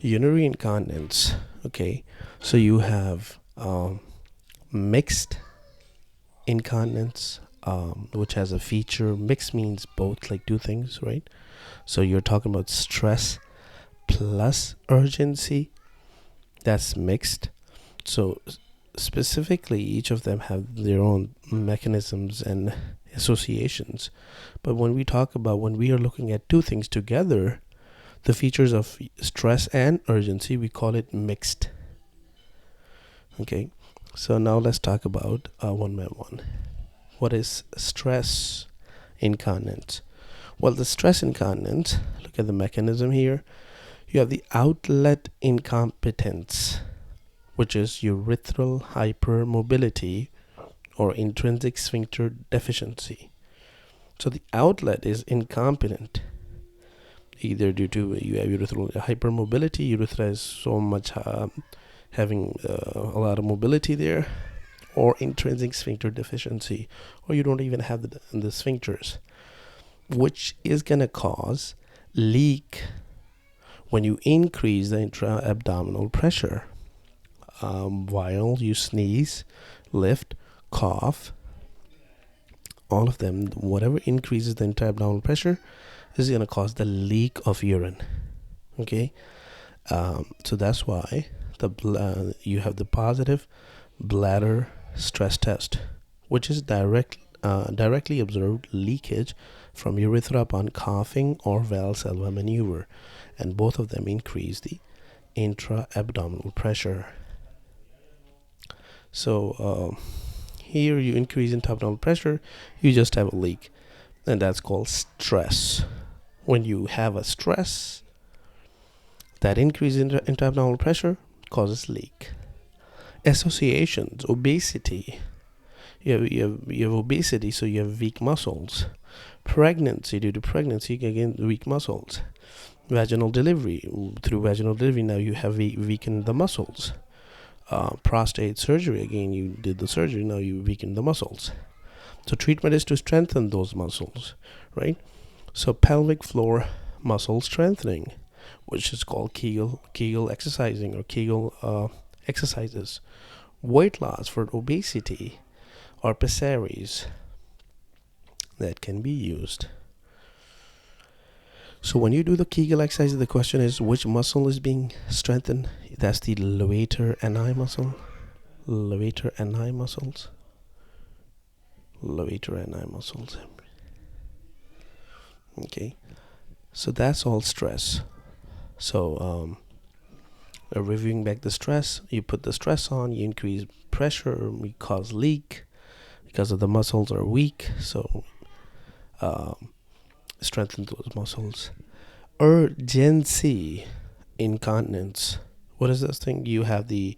Urinary incontinence. Okay, so you have mixed incontinence, which has a feature. Mixed means both, like two things, right? So you're talking about stress plus urgency. That's mixed. So specifically, each of them have their own mechanisms and associations. But when we are looking at two things together, the features of stress and urgency, we call it mixed. Okay, so now let's talk about one by one. What is stress incontinence? Well, the stress incontinence, look at the mechanism here. You have the outlet incompetence, which is urethral hypermobility or intrinsic sphincter deficiency. So the outlet is incompetent, either due to you have urethral hypermobility, urethra is so much having a lot of mobility there, or intrinsic sphincter deficiency, or you don't even have the sphincters, which is going to cause leak when you increase the intra-abdominal pressure. While you sneeze, lift, cough, all of them, whatever increases the intra-abdominal pressure is going to cause the leak of urine. Okay, so that's why you have the positive bladder stress test, which is directly observed leakage from urethra upon coughing or Valsalva maneuver, and both of them increase the intra-abdominal pressure. So here you increase intra-abdominal pressure, you just have a leak, and that's called stress. When you have a stress, that increase in intra-abdominal pressure causes leak. Associations: obesity. You have obesity, so you have weak muscles. Pregnancy: due to pregnancy, again weak muscles. Vaginal delivery: through vaginal delivery, now you have weakened the muscles. Prostate surgery: again you did the surgery, now you weaken the muscles. So treatment is to strengthen those muscles, right? So pelvic floor muscle strengthening, which is called Kegel exercising or Kegel exercises. Weight loss for obesity or pessaries, that can be used. So when you do the Kegel exercise, the question is which muscle is being strengthened. That's the levator ani muscle. Levator ani muscles. Levator ani muscles. Okay, so that's all stress. So reviewing back the stress, you put the stress on, you increase pressure, we cause leak because of the muscles are weak, so strengthen those muscles. Urgency incontinence. What is this thing? You have the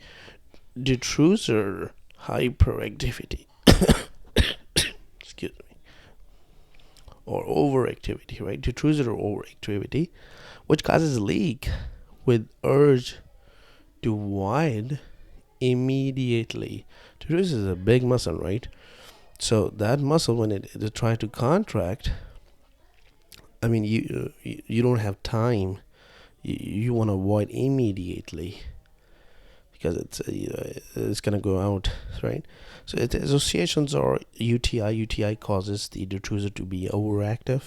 detrusor hyperactivity excuse me, or overactivity, right? Detrusor overactivity, which causes leak with urge to void immediately. Detrusor is a big muscle, right? So that muscle, when it tries to contract, I mean, you don't have time. You want to avoid immediately because it's gonna go out, right? So associations are UTI. UTI causes the detrusor to be overactive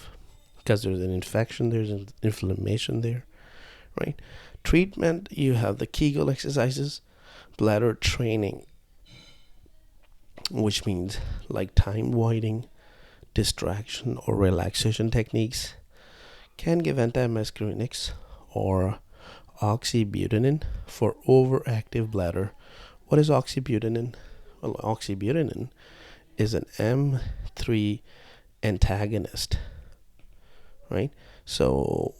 because there's an infection, there's an inflammation there, right? Treatment: you have the Kegel exercises, bladder training, which means like time voiding, distraction, or relaxation techniques. Can give antimuscarinics or oxybutynin for overactive bladder. What is oxybutynin? Well, oxybutynin is an M3 antagonist, right? So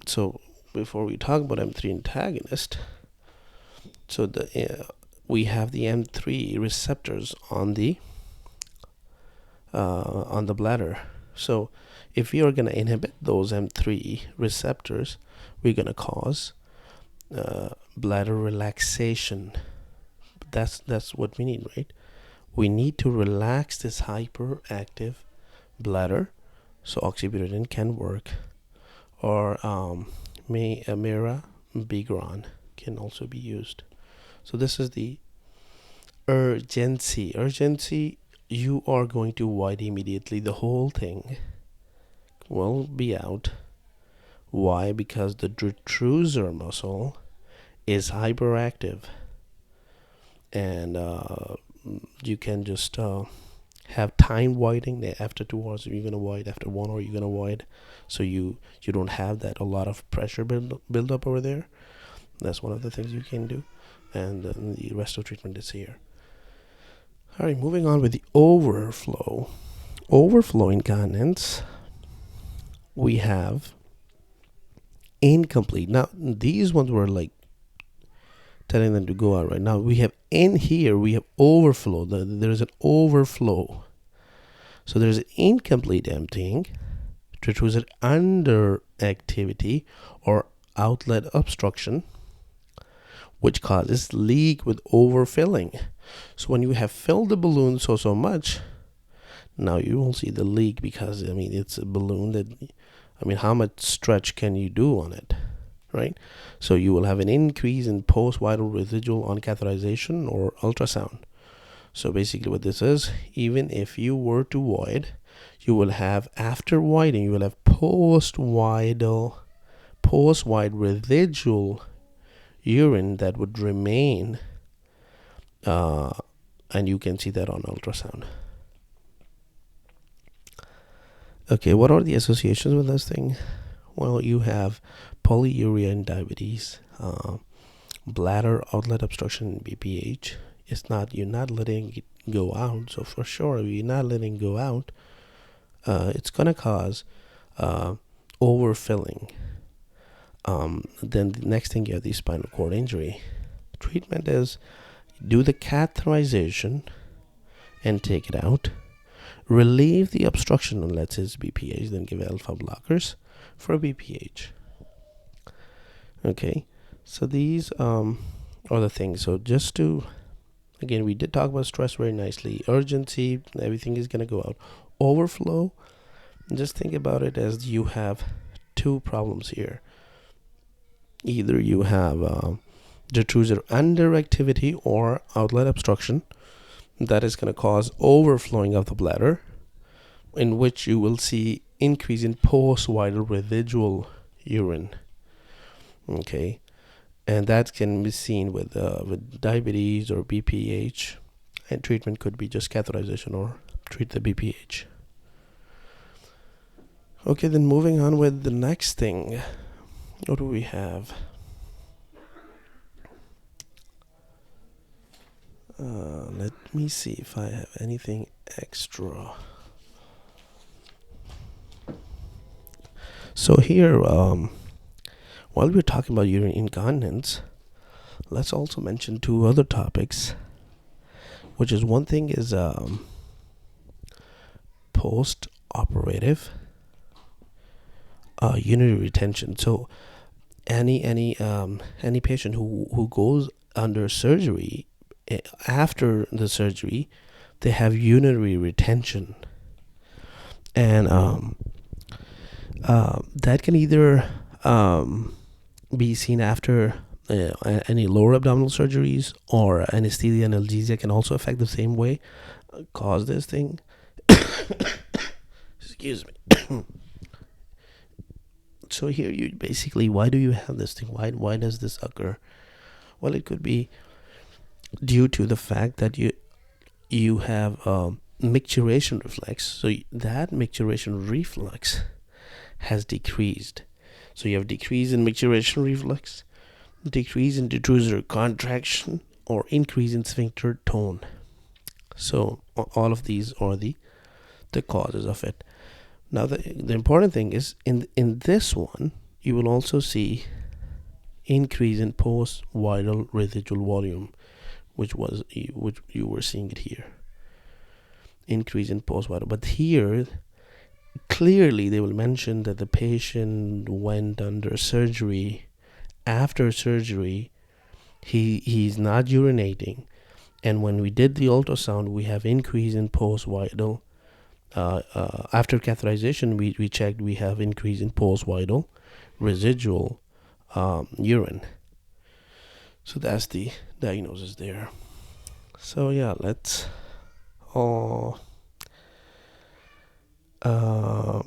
so before we talk about M3 antagonist, so we have the M3 receptors on the bladder. So if we are going to inhibit those M3 receptors, we're going to cause bladder relaxation. That's what we need, right? We need to relax this hyperactive bladder, so oxybutynin can work. Or bigron can also be used. So this is the urgency. Urgency, you are going to void immediately. The whole thing will be out. Why? Because the detrusor muscle is hyperactive, and you can just have time voiding. After 2 hours you're gonna void, after 1 hour you're gonna void, so you don't have that a lot of pressure build up over there. That's one of the things you can do, and the rest of treatment is here. All right, moving on with the overflow incontinence. We have incomplete. Now these ones were like telling them to go out. Right now we have in here, we have overflow. There's an overflow. So there's an incomplete emptying, detrusor underactivity or outlet obstruction, which causes leak with overfilling. So when you have filled the balloon so much, now you won't see the leak, because it's a balloon that, how much stretch can you do on it, right? So you will have an increase in post-vital residual on catheterization or ultrasound. So basically what this is, even if you were to void, you will have, after voiding, you will have post-void residual urine that would remain, and you can see that on ultrasound. Okay, what are the associations with this thing? Well, you have polyuria in diabetes, bladder outlet obstruction in BPH. You're not letting it go out. So for sure, if you're not letting it go out, it's gonna cause overfilling. Then the next thing, you have the spinal cord injury. Treatment is do the catheterization and take it out. Relieve the obstruction unless it's BPH, then give alpha blockers for BPH. Okay, so these are the things. So just to, again, we did talk about stress very nicely. Urgency, everything is going to go out. Overflow, just think about it as you have two problems here. Either you have detrusor underactivity or outlet obstruction that is going to cause overflowing of the bladder, in which you will see increase in post-vital residual urine. Okay, and that can be seen with diabetes or BPH, and treatment could be just catheterization or treat the BPH. Okay, then moving on with the next thing. What do we have? Let me see if I have anything extra. So here, while we're talking about urinary incontinence, let's also mention two other topics, which is, one thing is post-operative urinary retention. So any patient who goes under surgery, after the surgery, they have urinary retention, and that can either be seen after any lower abdominal surgeries, or anesthesia and analgesia can also affect the same way, cause this thing. Excuse me. So here, you basically, why do you have this thing? Why does this occur? Well, it could be due to the fact that you have micturition reflex. So that micturition reflex has decreased. So you have decrease in micturition reflex, decrease in detrusor contraction, or increase in sphincter tone. So all of these are the causes of it. Now the important thing is, in this one, you will also see increase in post-vital residual volume, which you were seeing it here. Increase in post-vital. But here, clearly they will mention that the patient went under surgery. After surgery, he's not urinating. And when we did the ultrasound, we have increase in post-vital. After catheterization, we checked, we have increase in post-vital residual urine. So that's the diagnosis there. So yeah, let's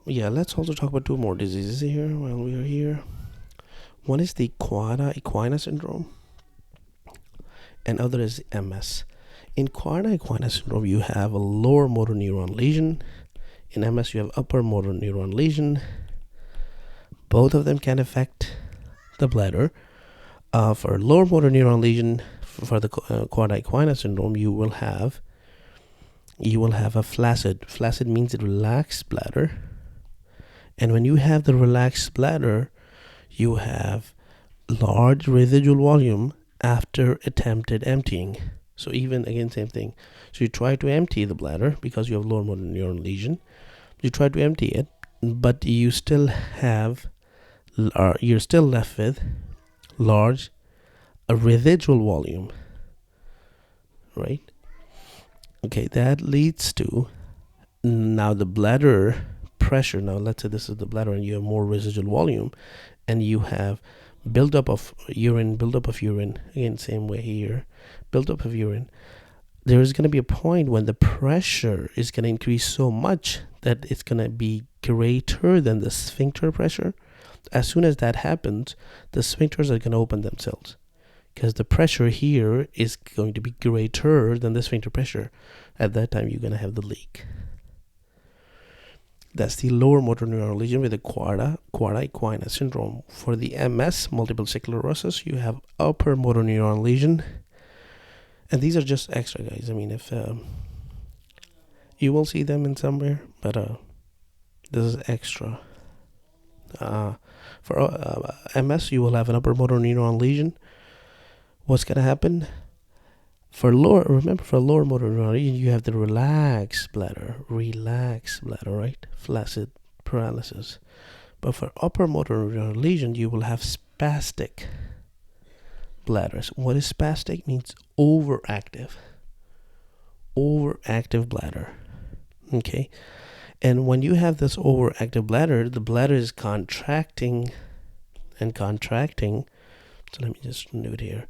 let's also talk about two more diseases here while we are here. One is the quad equina syndrome, and other is MS. In quad equina syndrome, you have a lower motor neuron lesion. In MS, you have upper motor neuron lesion. Both of them can affect the bladder. For lower motor neuron lesion, for the quad equina syndrome, you will have a flaccid. Flaccid means a relaxed bladder. And when you have the relaxed bladder, you have large residual volume after attempted emptying. So even again, same thing. So you try to empty the bladder because you have lower motor neuron lesion. You try to empty it, but you're still left with large residual volume, right? Okay, that leads to now the bladder pressure. Now let's say this is the bladder and you have more residual volume and you have buildup of urine. Again, same way here, buildup of urine. There is going to be a point when the pressure is going to increase so much that it's going to be greater than the sphincter pressure. As soon as that happens, the sphincters are going to open themselves because the pressure here is going to be greater than the sphincter pressure. At that time, you're going to have the leak. That's the lower motor neuron lesion with the quad equina syndrome. For the MS, multiple sclerosis, you have upper motor neuron lesion. And these are just extra, guys. I mean, if you will see them in somewhere, but this is extra. For MS, you will have an upper motor neuron lesion. What's going to happen? For lower motor neuron lesion, you have the relaxed bladder, right? Flaccid paralysis. But for upper motor neuron lesion, you will have spastic bladders. What is spastic? Means overactive bladder. Okay. And when you have this overactive bladder, the bladder is contracting. So let me just do it here.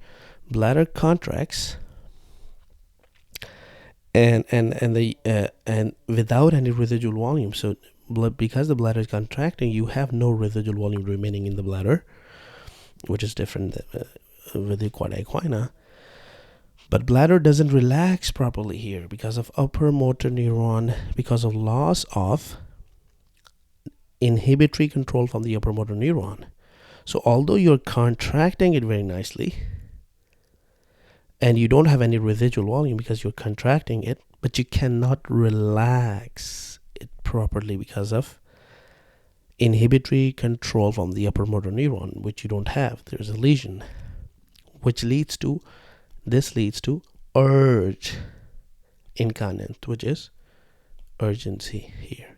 Bladder contracts and without any residual volume. So because the bladder is contracting, you have no residual volume remaining in the bladder, which is different with the quad equina. But bladder doesn't relax properly here because of upper motor neuron, because of loss of inhibitory control from the upper motor neuron. So although you're contracting it very nicely and you don't have any residual volume because you're contracting it, but you cannot relax it properly because of inhibitory control from the upper motor neuron, which you don't have. There's a lesion, which leads to urge incontinence, which is urgency here.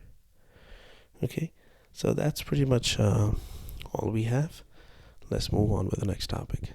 Okay, so that's pretty much all we have. Let's move on with the next topic.